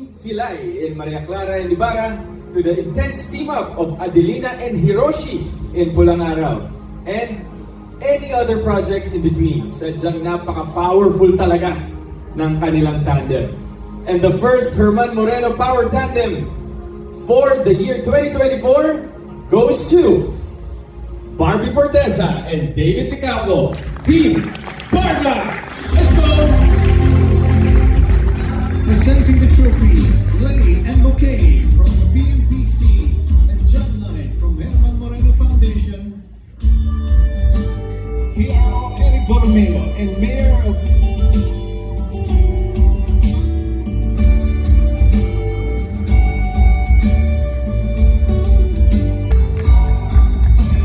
Team Filay in Maria Clara and Ibarra to the intense team-up of Adelina and Hiroshi in Pulangaraw. And any other projects in between. Sadyang napaka-powerful talaga ng kanilang tandem. And the first Herman Moreno Power Tandem for the year 2024 goes to Barbie Fortesa and David Licapo, Team Barga! Let's go! Presenting the trophy, Lay and Bouquet from the PMPC and John Knight from Herman Moreno Foundation. P.R. Eric Borromeo and Mayor of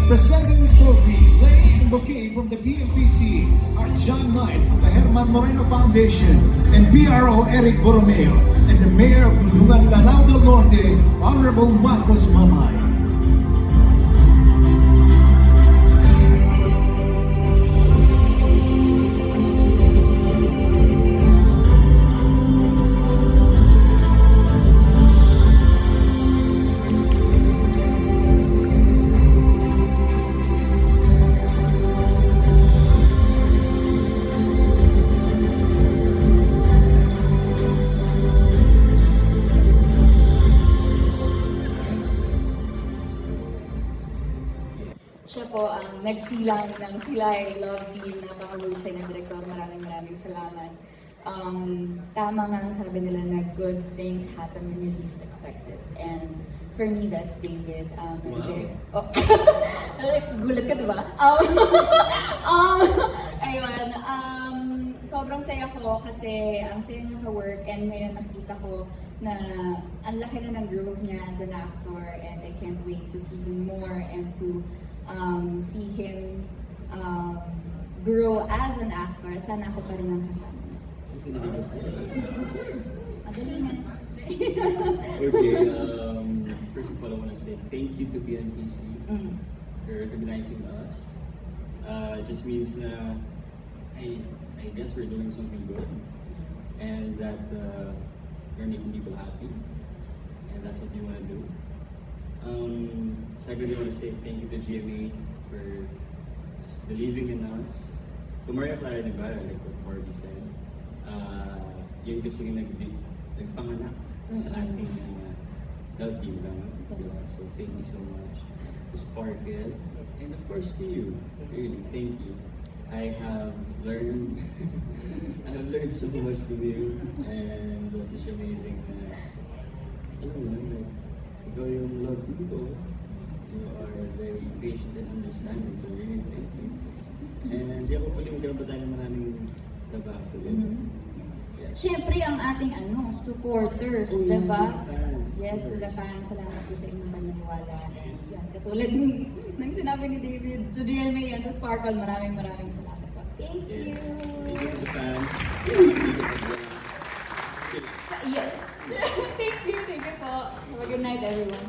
Presenting the trophy, Lay and Bouquet from the PMPC are John Knight from the Herman Moreno Foundation and PRO Eric Borromeo and the Mayor of Lulungan, Lanao del Norte, Honorable Marcos Mamay. Siya po ang nagsilang ng Filay Love Team. Napakahusay na direktor. Maraming salamat. Tama nga ang sabi nila na good things happen when you least expect it. And for me, that's David. Wow. Gulat ka, diba? Ayun. Sobrang saya ko kasi ang saya niya sa work and ngayon nakita ko na ang laki na ng growth niya as an actor and I can't wait to see him more and to see him grow as an actor at sana ako pa rin ang kasama niya. Madali na. Okay, first of all, I want to say thank you to PNPC for recognizing us. It just means na I guess we're doing something good and that we're making people happy and that's what we want to do. Secondly, I want to say thank you to GMA for believing in us. To Maria Clara and Ibarra, like what Barbie said, yun kasi nagpanganak sa ating love team. Diba? So thank you so much to Sparkle and of course to you. Really, thank you. I have learned so much from you and it's such amazing na alam mo like ikaw yung love team ko. You are very patient and understanding, so really thank you. And di ako pali magkaroon pa tayo ng maraming trabaho together. Siyempre ang ating supporters, diba? Fans, Yes, to the fans. Salamat po sa inyong paniniwala. And yan, katulad ng sinabi ni David, to GMA and to Sparkle, maraming salamat po. Thank you! yes. Thank you to the fans. Yes! Thank you po. Have a good night, everyone.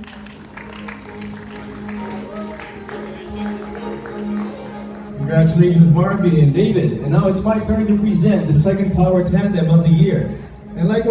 Congratulations, Barbie and David. And now it's my turn to present the second Power Tandem of the year. And like what